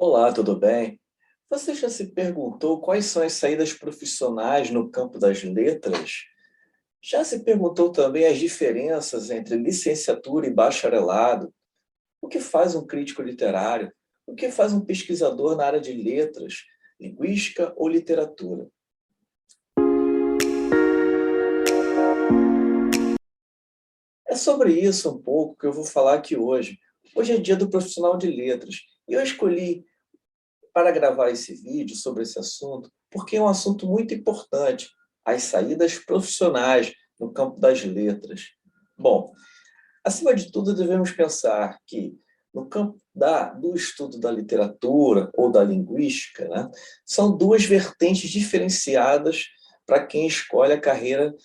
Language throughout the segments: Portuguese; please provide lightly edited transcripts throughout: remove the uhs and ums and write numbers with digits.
Olá, tudo bem? Você já se perguntou quais são as saídas profissionais no campo das letras? Já se perguntou também as diferenças entre licenciatura e bacharelado? O que faz um crítico literário? O que faz um pesquisador na área de letras, linguística ou literatura? É sobre isso um pouco que eu vou falar aqui hoje. Hoje é dia do profissional de letras e eu escolhi para gravar esse vídeo sobre esse assunto, porque é um assunto muito importante, as saídas profissionais no campo das letras. Bom, acima de tudo, devemos pensar que no campo do estudo da literatura ou da linguística, né, são duas vertentes diferenciadas para quem escolhe a carreira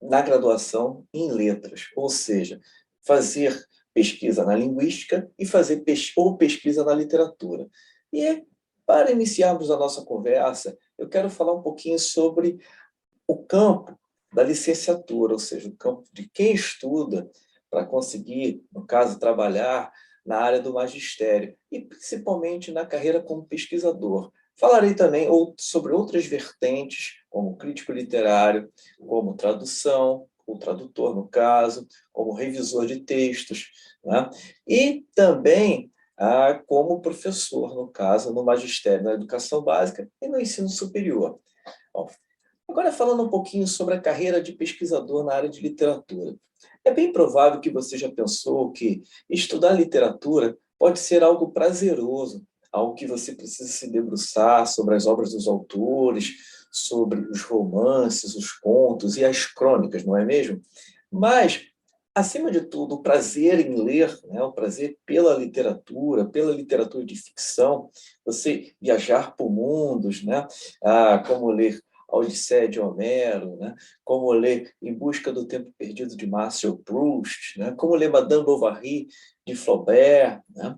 na graduação em letras, ou seja, fazer pesquisa na linguística e fazer ou pesquisa na literatura. E para iniciarmos a nossa conversa, eu quero falar um pouquinho sobre o campo da licenciatura, ou seja, o campo de quem estuda para conseguir, no caso, trabalhar na área do magistério e principalmente na carreira como pesquisador. Falarei também sobre outras vertentes, como crítico literário, como tradução, o tradutor, no caso, como revisor de textos, né? E também como professor, no caso, no magistério, na educação básica e no ensino superior. Bom, agora, falando um pouquinho sobre a carreira de pesquisador na área de literatura. É bem provável que você já pensou que estudar literatura pode ser algo prazeroso, algo que você precisa se debruçar sobre as obras dos autores, sobre os romances, os contos e as crônicas, não é mesmo? Mas, acima de tudo, o prazer em ler, né, o prazer pela literatura de ficção, você viajar por mundos, né, como ler a Odisseia de Homero, né? Como ler Em Busca do Tempo Perdido de Marcel Proust, né? Como ler Madame Bovary de Flaubert. Né?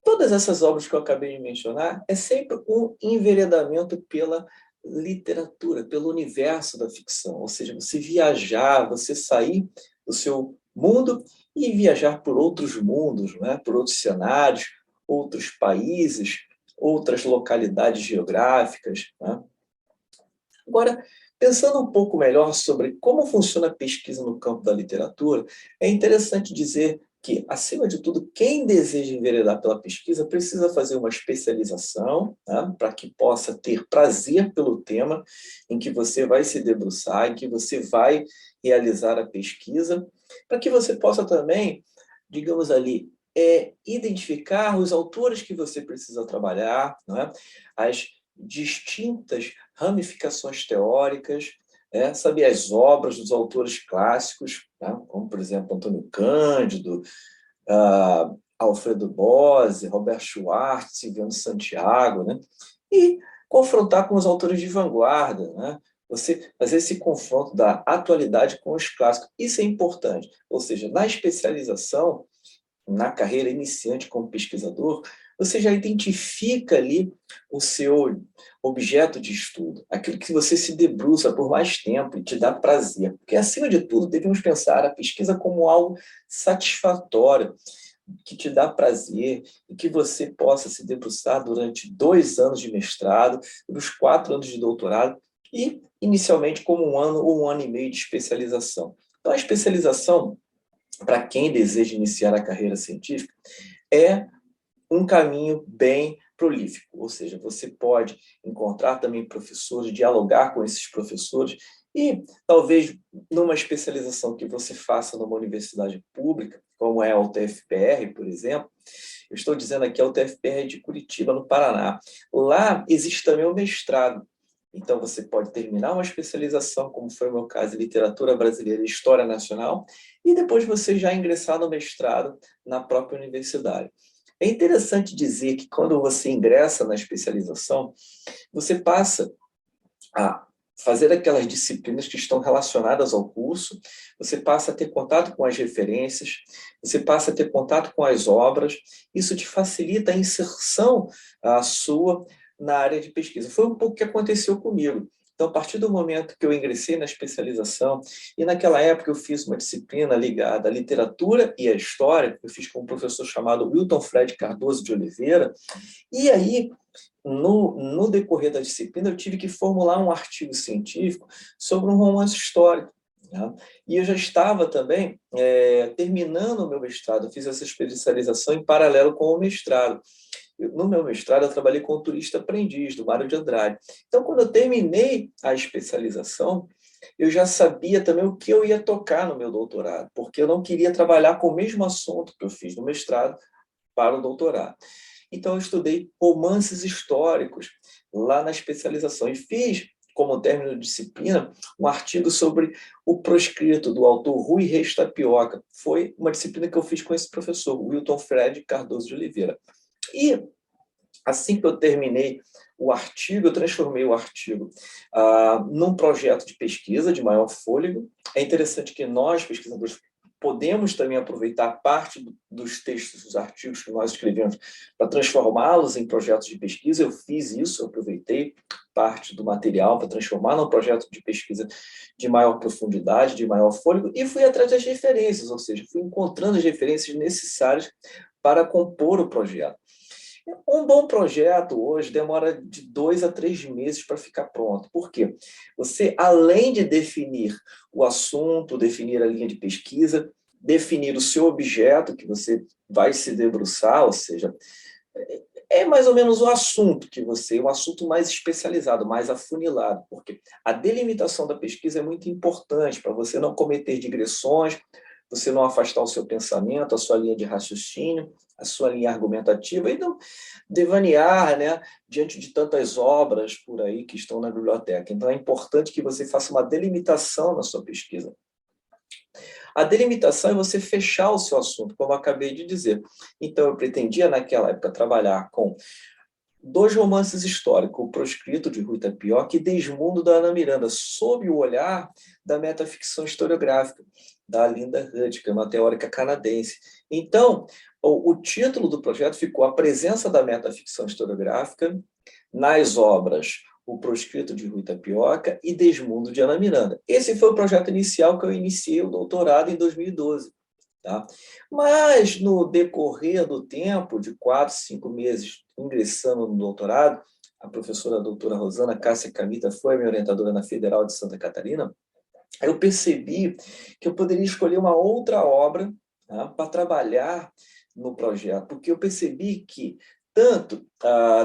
Todas essas obras que eu acabei de mencionar é sempre um enveredamento pela literatura, pelo universo da ficção, ou seja, você viajar, você sair do seu mundo e viajar por outros mundos, né? Por outros cenários, outros países, outras localidades geográficas. Né? Agora, pensando um pouco melhor sobre como funciona a pesquisa no campo da literatura, é interessante dizer que, acima de tudo, quem deseja enveredar pela pesquisa precisa fazer uma especialização, né, para que possa ter prazer pelo tema em que você vai se debruçar, em que você vai realizar a pesquisa, para que você possa também, digamos ali, identificar os autores que você precisa trabalhar, né, as distintas ramificações teóricas, saber as obras dos autores clássicos, né, como, por exemplo, Antônio Cândido, Alfredo Bose, Robert Schwartz, Silviano Santiago, né, e confrontar com os autores de vanguarda, né, você fazer esse confronto da atualidade com os clássicos. Isso é importante. Ou seja, na especialização, na carreira iniciante como pesquisador, você já identifica ali o seu objeto de estudo, aquilo que você se debruça por mais tempo e te dá prazer. Porque, acima de tudo, devemos pensar a pesquisa como algo satisfatório, que te dá prazer e que você possa se debruçar durante 2 anos de mestrado, nos 4 anos de doutorado e, inicialmente, como 1 ano ou 1 ano e meio de especialização. Então, a especialização, para quem deseja iniciar a carreira científica, é um caminho bem prolífico, ou seja, você pode encontrar também professores, dialogar com esses professores e talvez numa especialização que você faça numa universidade pública, como é a UTFPR, por exemplo. Eu estou dizendo aqui a UTFPR de Curitiba, no Paraná. Lá existe também o mestrado. Então, você pode terminar uma especialização, como foi o meu caso, em Literatura Brasileira e História Nacional, e depois você já ingressar no mestrado na própria universidade. É interessante dizer que quando você ingressa na especialização, você passa a fazer aquelas disciplinas que estão relacionadas ao curso, você passa a ter contato com as referências, você passa a ter contato com as obras, isso te facilita a inserção sua na área de pesquisa. Foi um pouco o que aconteceu comigo. Então, a partir do momento que eu ingressei na especialização, e naquela época eu fiz uma disciplina ligada à literatura e à história, que eu fiz com um professor chamado Wilton Fred Cardoso de Oliveira, e aí, no decorrer da disciplina, eu tive que formular um artigo científico sobre um romance histórico. Né? E eu já estava também terminando o meu mestrado, eu fiz essa especialização em paralelo com o mestrado. No meu mestrado, eu trabalhei com o turista aprendiz, do Mário de Andrade. Então, quando eu terminei a especialização, eu já sabia também o que eu ia tocar no meu doutorado, porque eu não queria trabalhar com o mesmo assunto que eu fiz no mestrado para o doutorado. Então, eu estudei romances históricos lá na especialização e fiz, como término de disciplina, um artigo sobre o proscrito do autor Rui Reis Tapioca. Foi uma disciplina que eu fiz com esse professor, Wilton Fred Cardoso de Oliveira. E assim que eu terminei o artigo, eu transformei o artigo num projeto de pesquisa de maior fôlego. É interessante que nós, pesquisadores, podemos também aproveitar parte dos textos, dos artigos que nós escrevemos para transformá-los em projetos de pesquisa. Eu fiz isso, eu aproveitei parte do material para transformar num projeto de pesquisa de maior profundidade, de maior fôlego, e fui atrás das referências, ou seja, fui encontrando as referências necessárias para compor o projeto. Um bom projeto hoje demora de 2 a 3 meses para ficar pronto. Por quê? Você, além de definir o assunto, definir a linha de pesquisa, definir o seu objeto que você vai se debruçar, ou seja, é mais ou menos o assunto que você, um assunto mais especializado, mais afunilado, porque a delimitação da pesquisa é muito importante para você não cometer digressões, você não afastar o seu pensamento, a sua linha de raciocínio, a sua linha argumentativa, e não devanear, né, diante de tantas obras por aí que estão na biblioteca. Então, é importante que você faça uma delimitação na sua pesquisa. A delimitação é você fechar o seu assunto, como eu acabei de dizer. Então, eu pretendia, naquela época, trabalhar com 2 romances históricos, O Proscrito, de Rui Tapioca, e Desmundo, da Ana Miranda, sob o olhar da metaficção historiográfica, da Linda Hutt, que é uma teórica canadense. Então, o título do projeto ficou A Presença da Metaficção Historiográfica nas obras O Proscrito, de Rui Tapioca, e Desmundo, de Ana Miranda. Esse foi o projeto inicial que eu iniciei o doutorado em 2012. Tá? Mas, no decorrer do tempo, de 4, 5 meses ingressando no doutorado, a professora doutora Rosana Cássia Camita foi minha orientadora na Federal de Santa Catarina, eu percebi que eu poderia escolher uma outra obra, tá, para trabalhar no projeto, porque eu percebi que tanto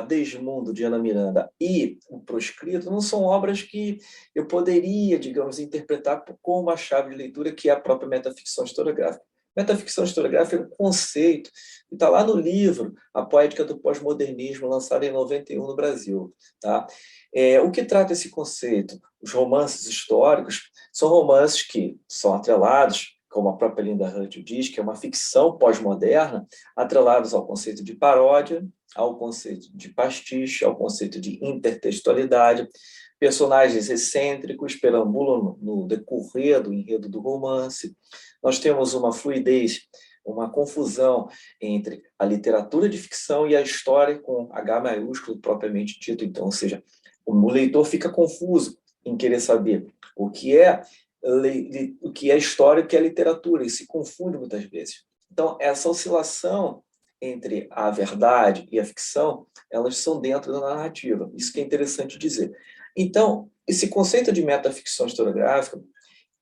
Desmundo, de Ana Miranda, e O Proscrito não são obras que eu poderia, digamos, interpretar com uma chave de leitura que é a própria metaficção historiográfica. Metaficção historiográfica é um conceito que está lá no livro A Poética do Pós-Modernismo, lançado em 91 no Brasil. Tá? O que trata esse conceito? Os romances históricos são romances que são atrelados, como a própria Linda Hutt diz, que é uma ficção pós-moderna, atrelados ao conceito de paródia, ao conceito de pastiche, ao conceito de intertextualidade. Personagens excêntricos perambulam no decorrer do enredo do romance. Nós temos uma fluidez, uma confusão entre a literatura de ficção e a história com H maiúsculo propriamente dito. Então, ou seja, o leitor fica confuso em querer saber o que é história e o que é literatura, e se confunde muitas vezes. Então, essa oscilação entre a verdade e a ficção, elas são dentro da narrativa. Isso que é interessante dizer. Então, esse conceito de metaficção historiográfica,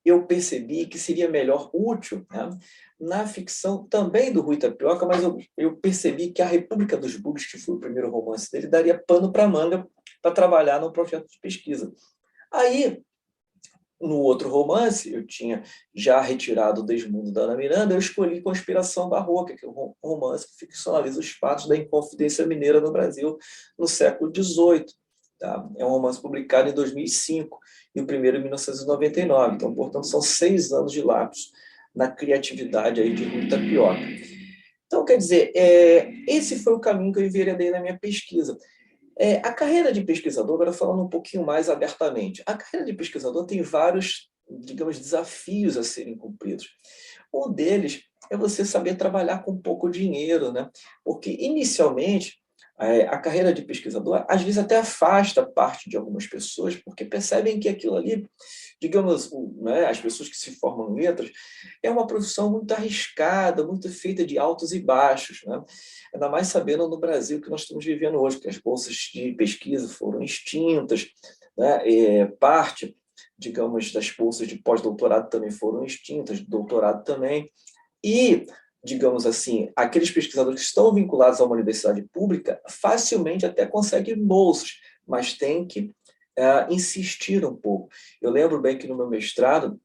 eu percebi que seria melhor útil, né, na ficção também do Rui Tapioca, mas eu percebi que A República dos Bugs, que foi o primeiro romance dele, daria pano para manga para trabalhar no projeto de pesquisa. Aí, no outro romance, eu tinha já retirado o Desmundo, da Ana Miranda, eu escolhi Conspiração Barroca, que é um romance que ficcionaliza os fatos da Inconfidência Mineira no Brasil no século XVIII. Tá? É um romance publicado em 2005 e o primeiro em 1999. Então, portanto, são 6 anos de lapso na criatividade aí de Rui Tapioca. Então, quer dizer, esse foi o caminho que eu enveredei na minha pesquisa. A carreira de pesquisador, agora falando um pouquinho mais abertamente, a carreira de pesquisador tem vários, digamos, desafios a serem cumpridos. Um deles é você saber trabalhar com pouco dinheiro, né? Porque, inicialmente, A carreira de pesquisador, às vezes, até afasta parte de algumas pessoas, porque percebem que aquilo ali, digamos, né, as pessoas que se formam em letras, é uma profissão muito arriscada, muito feita de altos e baixos, né? Ainda mais sabendo no Brasil que nós estamos vivendo hoje, que as bolsas de pesquisa foram extintas, né? Parte, digamos, das bolsas de pós-doutorado também foram extintas, de doutorado também. E, digamos assim, aqueles pesquisadores que estão vinculados a uma universidade pública facilmente até conseguem bolsas, mas tem que insistir um pouco. Eu lembro bem que no meu mestrado,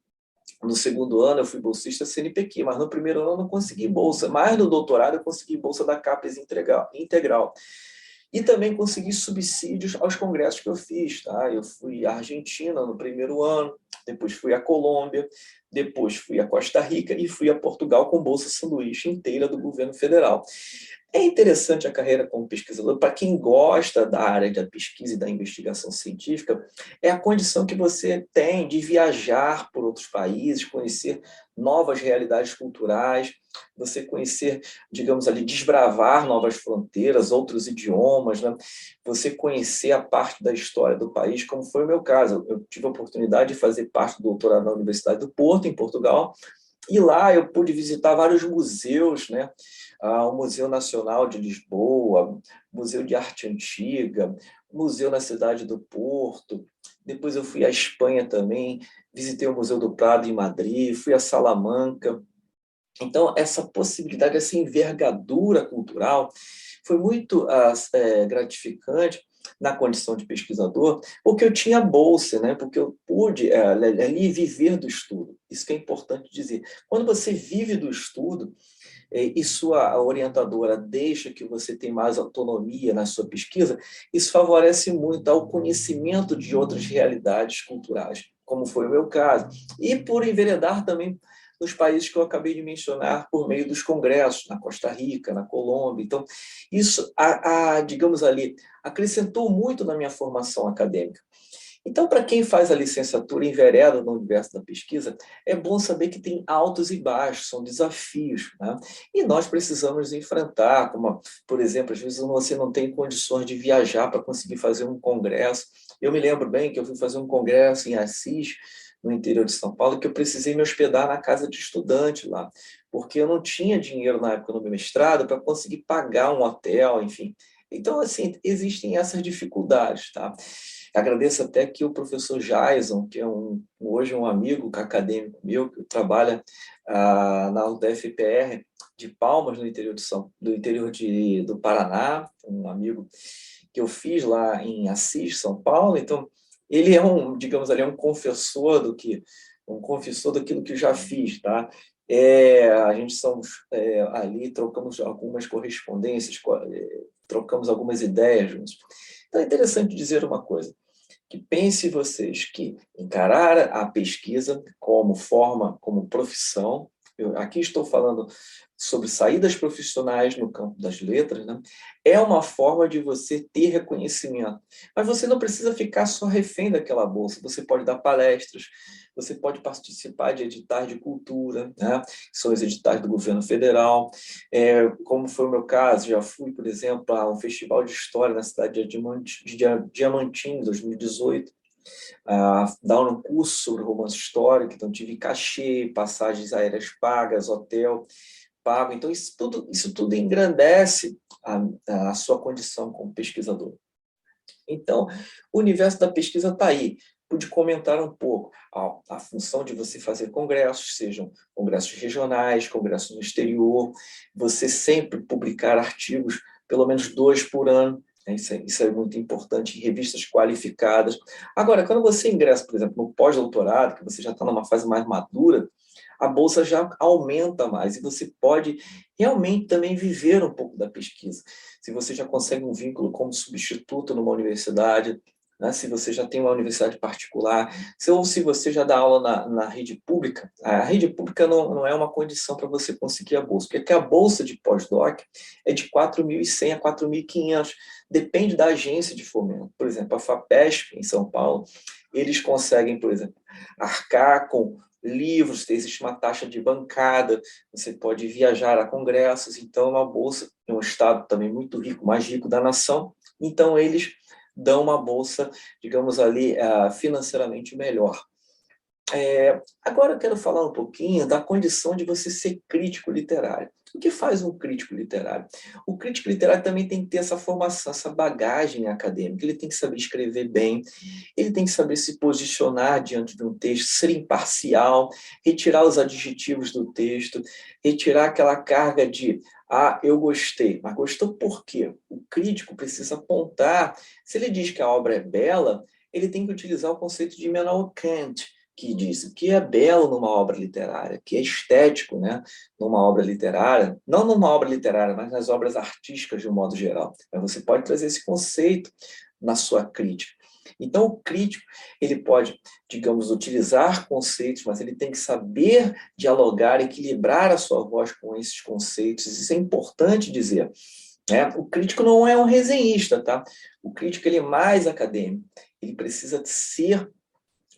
no segundo ano, eu fui bolsista CNPq, mas no primeiro ano eu não consegui bolsa. Mas no doutorado eu consegui bolsa da CAPES integral. E também consegui subsídios aos congressos que eu fiz. Tá? Eu fui à Argentina no primeiro ano, depois fui à Colômbia, depois fui à Costa Rica e fui a Portugal com bolsa sanduíche inteira do governo federal. É interessante a carreira como pesquisador, para quem gosta da área da pesquisa e da investigação científica, é a condição que você tem de viajar por outros países, conhecer novas realidades culturais, você conhecer, digamos ali, desbravar novas fronteiras, outros idiomas, né? Você conhecer a parte da história do país, como foi o meu caso. Eu tive a oportunidade de fazer parte do doutorado na Universidade do Porto, em Portugal, e lá eu pude visitar vários museus, né? O Museu Nacional de Lisboa, Museu de Arte Antiga, Museu na cidade do Porto. Depois eu fui à Espanha também, visitei o Museu do Prado em Madrid, fui a Salamanca. Então, essa possibilidade, essa envergadura cultural foi muito gratificante na condição de pesquisador, porque eu tinha bolsa, né? Porque eu pude ali viver do estudo. Isso que é importante dizer. Quando você vive do estudo, e sua orientadora deixa que você tenha mais autonomia na sua pesquisa, isso favorece muito ao conhecimento de outras realidades culturais, como foi o meu caso. E por enveredar também nos países que eu acabei de mencionar por meio dos congressos, na Costa Rica, na Colômbia. Então, isso, digamos ali, acrescentou muito na minha formação acadêmica. Então, para quem faz a licenciatura e envereda no universo da pesquisa, é bom saber que tem altos e baixos, são desafios, né? E nós precisamos enfrentar, como, por exemplo, às vezes você não tem condições de viajar para conseguir fazer um congresso. Eu me lembro bem que eu fui fazer um congresso em Assis, no interior de São Paulo, que eu precisei me hospedar na casa de estudante lá, porque eu não tinha dinheiro na época no meu mestrado para conseguir pagar um hotel, enfim. Então, assim, existem essas dificuldades, tá? Agradeço até que o professor Jason, que é hoje um amigo acadêmico meu, que trabalha na UDF-PR de Palmas, no interior, do Paraná, um amigo que eu fiz lá em Assis, São Paulo. Então, ele é digamos ali, um confessor daquilo que eu já fiz, tá? A gente somos ali, trocamos algumas correspondências, trocamos algumas ideias juntos. Então, é interessante dizer uma coisa, que pense vocês que encarar a pesquisa como forma, como profissão, eu aqui estou falando sobre saídas profissionais no campo das letras, né? É uma forma de você ter reconhecimento. Mas você não precisa ficar só refém daquela bolsa, você pode dar palestras, você pode participar de editais de cultura, né? Que são os editais do governo federal. Como foi o meu caso, já fui, por exemplo, a um festival de história na cidade de Diamantina, em 2018, dar um curso sobre romance histórico, então tive cachê, passagens aéreas pagas, hotel pago. Então, isso tudo engrandece a sua condição como pesquisador. Então, o universo da pesquisa está aí. Pude comentar um pouco a função de você fazer congressos, sejam congressos regionais, congressos no exterior, você sempre publicar artigos, pelo menos 2 por ano, né? Isso é muito importante, em revistas qualificadas. Agora, quando você ingressa, por exemplo, no pós-doutorado, que você já está numa fase mais madura, a bolsa já aumenta mais e você pode realmente também viver um pouco da pesquisa. Se você já consegue um vínculo como substituto numa universidade, né? Se você já tem uma universidade particular, ou se você já dá aula na rede pública, a rede pública não é uma condição para você conseguir a bolsa, porque a bolsa de pós-doc é de 4.100 a 4.500, depende da agência de fomento. Por exemplo, a FAPESP, em São Paulo, eles conseguem, por exemplo, arcar com livros, existe uma taxa de bancada, você pode viajar a congressos, então é uma bolsa, é um estado também muito rico, mais rico da nação, então eles dão uma bolsa, digamos ali, financeiramente melhor. Agora eu quero falar um pouquinho da condição de você ser crítico literário. O que faz um crítico literário? O crítico literário também tem que ter essa formação, essa bagagem acadêmica. Ele tem que saber escrever bem, ele tem que saber se posicionar diante de um texto, ser imparcial, retirar os adjetivos do texto, retirar aquela carga de eu gostei, mas gostou por quê? O crítico precisa apontar. Se ele diz que a obra é bela, ele tem que utilizar o conceito de Immanuel Kant, que diz o que é belo numa obra literária, que é estético, né, numa obra literária, não numa obra literária, mas nas obras artísticas de um modo geral. Mas você pode trazer esse conceito na sua crítica. Então, o crítico, ele pode, digamos, utilizar conceitos, mas ele tem que saber dialogar, equilibrar a sua voz com esses conceitos. Isso é importante dizer. O crítico não é um resenhista, tá? O crítico ele é mais acadêmico. Ele precisa ser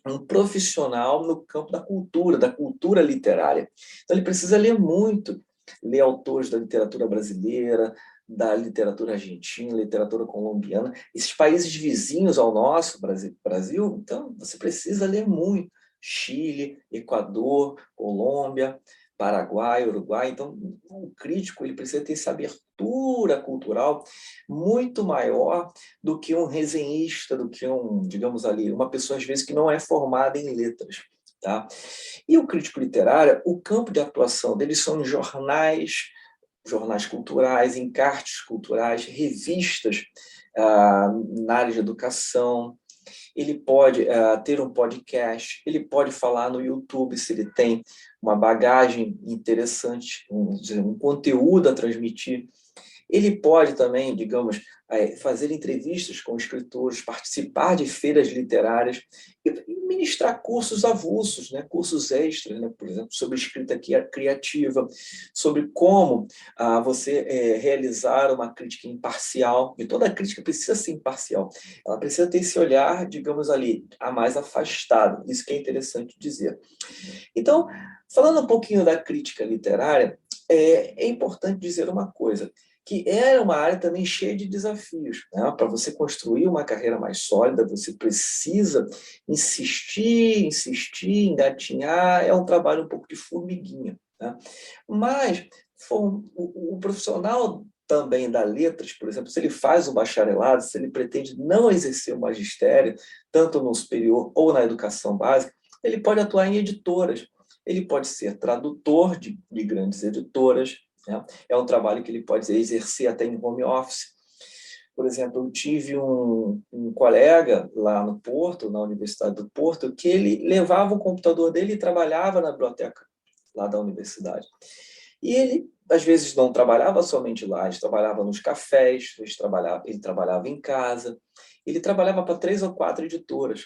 um profissional no campo da cultura literária. Então, ele precisa ler muito, ler autores da literatura brasileira, da literatura argentina, literatura colombiana, esses países vizinhos ao nosso Brasil, então você precisa ler muito. Chile, Equador, Colômbia, Paraguai, Uruguai. Então, o crítico ele precisa ter essa abertura cultural muito maior do que um resenhista, do que digamos ali, uma pessoa às vezes que não é formada em letras, tá? E o crítico literário, o campo de atuação deles são jornais culturais, encartes culturais, revistas na área de educação. Ele pode ter um podcast, ele pode falar no YouTube se ele tem uma bagagem interessante, um conteúdo a transmitir. Ele pode também, digamos, fazer entrevistas com escritores, participar de feiras literárias e ministrar cursos avulsos, né? Cursos extras, né? Por exemplo, sobre escrita criativa, sobre como você realizar uma crítica imparcial. E toda crítica precisa ser imparcial. Ela precisa ter esse olhar, digamos ali, a mais afastado. Isso que é interessante dizer. Então, falando um pouquinho da crítica literária, é importante dizer uma coisa, que era uma área também cheia de desafios. Né? Para você construir uma carreira mais sólida, você precisa insistir, engatinhar, é um trabalho um pouco de formiguinha. Né? Mas o profissional também da letras, por exemplo, se ele faz o bacharelado, se ele pretende não exercer o magistério, tanto no superior ou na educação básica, ele pode atuar em editoras, ele pode ser tradutor de grandes editoras, né? É um trabalho que ele pode exercer até em home office. Por exemplo, eu tive um colega lá no Porto, na Universidade do Porto, que ele levava o computador dele e trabalhava na biblioteca lá da universidade. E ele, às vezes, não trabalhava somente lá, ele trabalhava nos cafés, ele trabalhava em casa, ele trabalhava para 3 ou 4 editoras.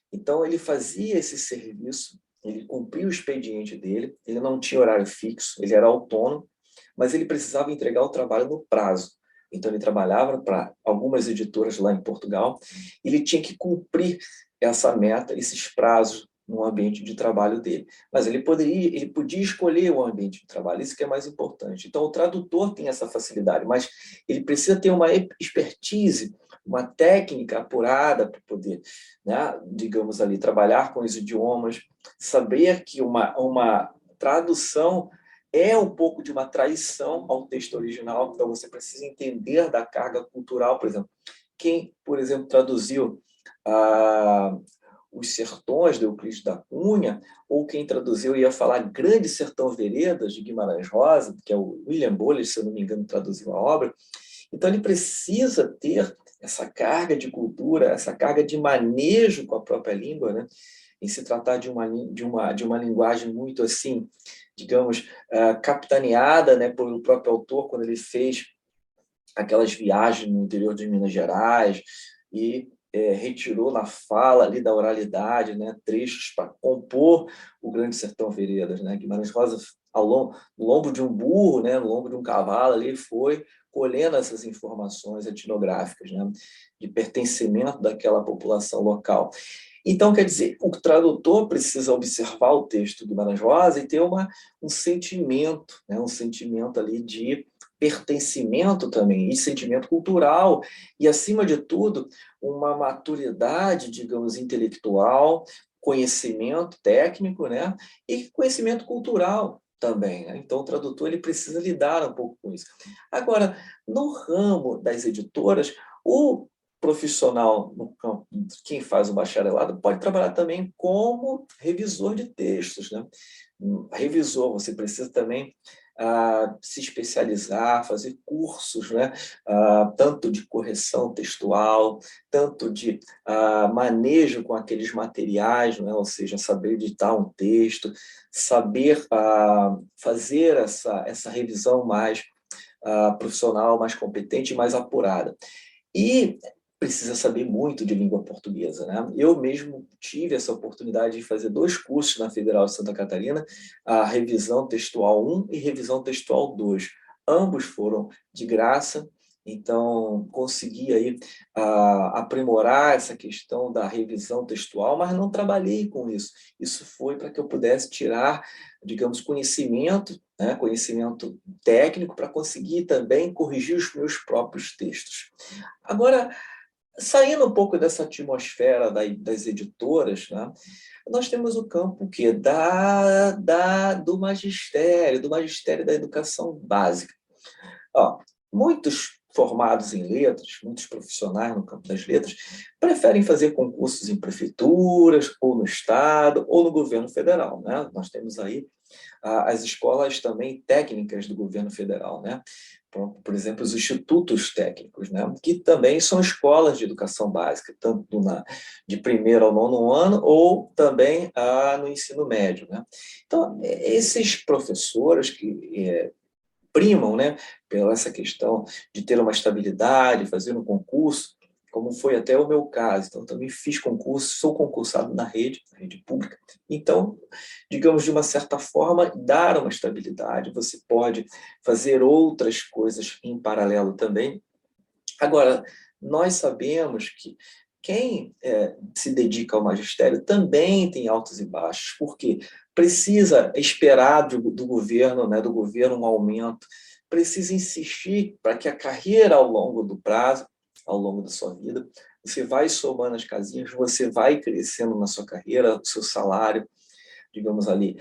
Então, ele fazia esse serviço, ele cumpria o expediente dele, ele não tinha horário fixo, ele era autônomo, mas ele precisava entregar o trabalho no prazo. Então, ele trabalhava para algumas editoras lá em Portugal, e ele tinha que cumprir essa meta, esses prazos no ambiente de trabalho dele. Mas ele podia escolher o ambiente de trabalho, isso que é mais importante. Então, o tradutor tem essa facilidade, mas ele precisa ter uma expertise, uma técnica apurada para poder, né, digamos ali, trabalhar com os idiomas, saber que uma tradução é um pouco de uma traição ao texto original, então você precisa entender da carga cultural, por exemplo. Quem, por exemplo, traduziu Os Sertões, de Euclides da Cunha, ou quem traduziu ia falar Grande Sertão Veredas, de Guimarães Rosa, que é o William Boles, se eu não me engano, traduziu a obra. Então, ele precisa ter essa carga de cultura, essa carga de manejo com a própria língua, né? Em se tratar de uma linguagem muito assim, digamos, capitaneada, né, pelo próprio autor, quando ele fez aquelas viagens no interior de Minas Gerais e retirou na fala ali da oralidade, né, trechos para compor o Grande Sertão Veredas, né? Guimarães Rosa, no lombo de um burro, né, no lombo de um cavalo, ali foi colhendo essas informações etnográficas, né, de pertencimento daquela população local. Então, quer dizer, o tradutor precisa observar o texto do Guimarães Rosa e ter um sentimento, né? Um sentimento ali de pertencimento também, e sentimento cultural, e, acima de tudo, uma maturidade, digamos, intelectual, conhecimento técnico, né? E conhecimento cultural também, né? Então, o tradutor ele precisa lidar um pouco com isso. Agora, no ramo das editoras, o profissional no campo, quem faz o bacharelado, pode trabalhar também como revisor de textos, né? Revisor, você precisa também se especializar, fazer cursos, né? Tanto de correção textual, tanto de manejo com aqueles materiais, né? Ou seja, saber editar um texto, saber fazer essa revisão mais profissional, mais competente e mais apurada. E precisa saber muito de língua portuguesa, né? Eu mesmo tive essa oportunidade de fazer 2 cursos na Federal de Santa Catarina, a revisão textual 1 e revisão textual 2. Ambos foram de graça, então consegui aí aprimorar essa questão da revisão textual, mas não trabalhei com isso. Isso foi para que eu pudesse tirar, digamos, conhecimento, né? Conhecimento técnico para conseguir também corrigir os meus próprios textos. Agora, saindo um pouco dessa atmosfera das editoras, né, nós temos o campo que do magistério da educação básica. Ó, muitos formados em letras, muitos profissionais no campo das letras, preferem fazer concursos em prefeituras, ou no Estado, ou no governo federal. Né? Nós temos aí as escolas também técnicas do governo federal, né? Por exemplo, os institutos técnicos, né? Que também são escolas de educação básica, tanto de primeiro ao nono ano, ou também no ensino médio, né? Então, esses professores que primam, né, pela essa questão de ter uma estabilidade, fazer um concurso, como foi até o meu caso. Então, também fiz concurso, sou concursado na rede pública. Então, digamos, de uma certa forma, dar uma estabilidade. Você pode fazer outras coisas em paralelo também. Agora, nós sabemos que quem se dedica ao magistério também tem altos e baixos, porque precisa esperar do governo, né, do governo um aumento, precisa insistir para que a carreira ao longo do prazo, ao longo da sua vida, você vai somando as casinhas, você vai crescendo na sua carreira, o seu salário, digamos ali.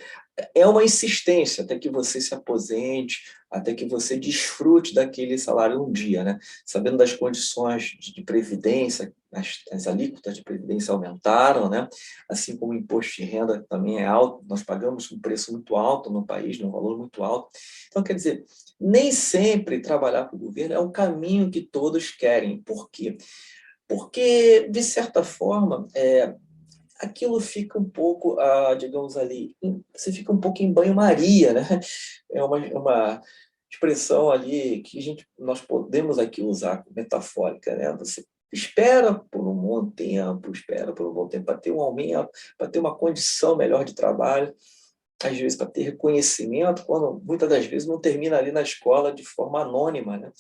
É uma insistência até que você se aposente, até que você desfrute daquele salário um dia, né? Sabendo das condições de previdência, as alíquotas de previdência aumentaram, né? Assim como o imposto de renda também é alto, nós pagamos um preço muito alto no país, um valor muito alto. Então, quer dizer, nem sempre trabalhar para o governo é o caminho que todos querem. Por quê? Porque, de certa forma, aquilo fica um pouco, digamos ali, você fica um pouco em banho-maria, né? É uma expressão ali que nós podemos aqui usar metafórica, né? Você espera por um bom tempo, para ter um aumento, para ter uma condição melhor de trabalho, às vezes para ter reconhecimento, quando muitas das vezes não termina ali na escola de forma anônima, né?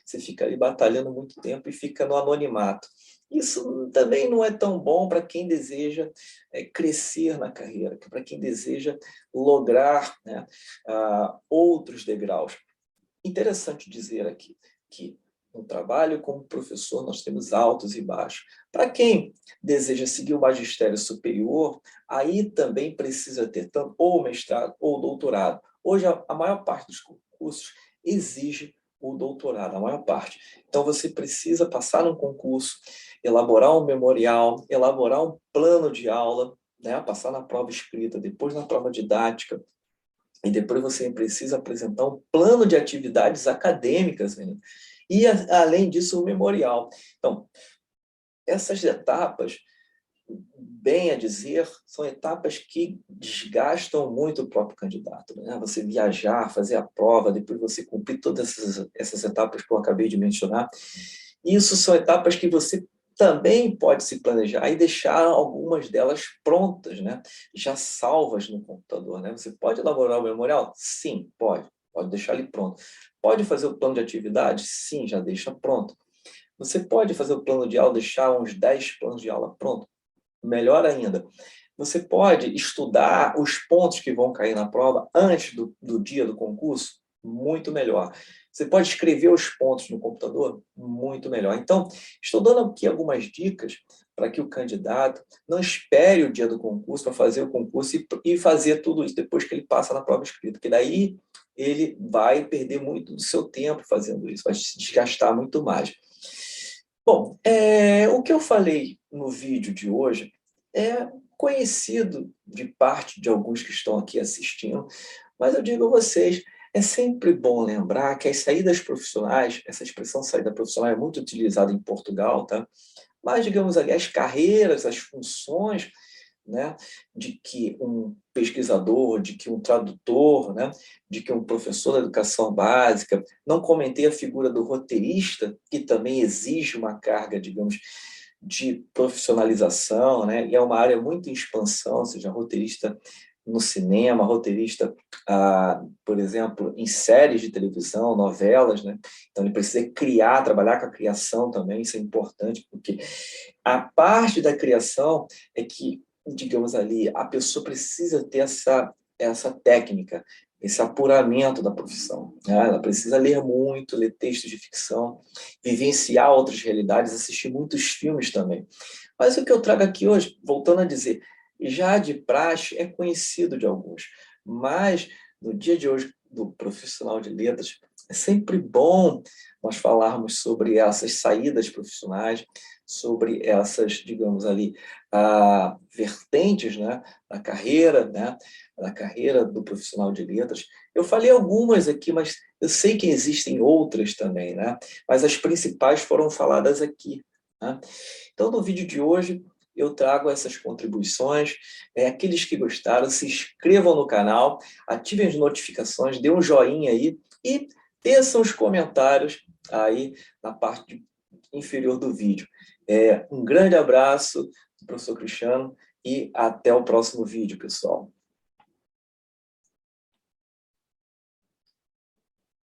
Você fica ali batalhando muito tempo e fica no anonimato. Isso também não é tão bom para quem deseja crescer na carreira, para quem deseja lograr, né, outros degraus. Interessante dizer aqui que no trabalho como professor nós temos altos e baixos. Para quem deseja seguir o magistério superior, aí também precisa ter tanto ou mestrado ou doutorado. Hoje a maior parte dos concursos exige o doutorado, a maior parte. Então você precisa passar num concurso, elaborar um memorial, elaborar um plano de aula, né? Passar na prova escrita, depois na prova didática, e depois você precisa apresentar um plano de atividades acadêmicas, né? E, além disso, o memorial. Então, essas etapas, bem a dizer, são etapas que desgastam muito o próprio candidato, né? Você viajar, fazer a prova, depois você cumprir todas essas etapas que eu acabei de mencionar. Isso são etapas que você também pode se planejar e deixar algumas delas prontas, né? Já salvas no computador, né? Você pode elaborar o memorial? Sim, pode. Pode deixar ele pronto. Pode fazer o plano de atividade? Sim, já deixa pronto. Você pode fazer o plano de aula, deixar uns 10 planos de aula pronto? melhor ainda, você pode estudar os pontos que vão cair na prova antes do dia do concurso, muito melhor. Você pode escrever os pontos no computador, muito melhor. Então, estou dando aqui algumas dicas para que o candidato não espere o dia do concurso para fazer o concurso e fazer tudo isso depois que ele passa na prova escrita, porque daí ele vai perder muito do seu tempo fazendo isso, vai se desgastar muito mais. Bom, o que eu falei no vídeo de hoje é conhecido de parte de alguns que estão aqui assistindo, mas eu digo a vocês, é sempre bom lembrar que as saídas profissionais, essa expressão saída profissional é muito utilizada em Portugal, tá? Mas, digamos ali, as carreiras, as funções, né, de que um pesquisador, de que um tradutor, né, de que um professor da educação básica, não comentei a figura do roteirista, que também exige uma carga, digamos, de profissionalização, né, e é uma área muito em expansão, ou seja, roteirista no cinema, roteirista, por exemplo, em séries de televisão, novelas, né? Então ele precisa criar, trabalhar com a criação também, isso é importante, porque a parte da criação é que, digamos ali, a pessoa precisa ter essa técnica, esse apuramento da profissão, né? Ela precisa ler muito, ler textos de ficção, vivenciar outras realidades, assistir muitos filmes também. Mas o que eu trago aqui hoje, voltando a dizer, já de praxe é conhecido de alguns, mas no dia de hoje do profissional de letras, é sempre bom nós falarmos sobre essas saídas profissionais, sobre essas, digamos ali, vertentes, né, da carreira do profissional de letras. Eu falei algumas aqui, mas eu sei que existem outras também, né? Mas as principais foram faladas aqui, né? Então, no vídeo de hoje, eu trago essas contribuições. Aqueles que gostaram, se inscrevam no canal, ativem as notificações, dê um joinha aí e teçam os comentários aí na parte inferior do vídeo. Um grande abraço do professor Cristiano e até o próximo vídeo, pessoal.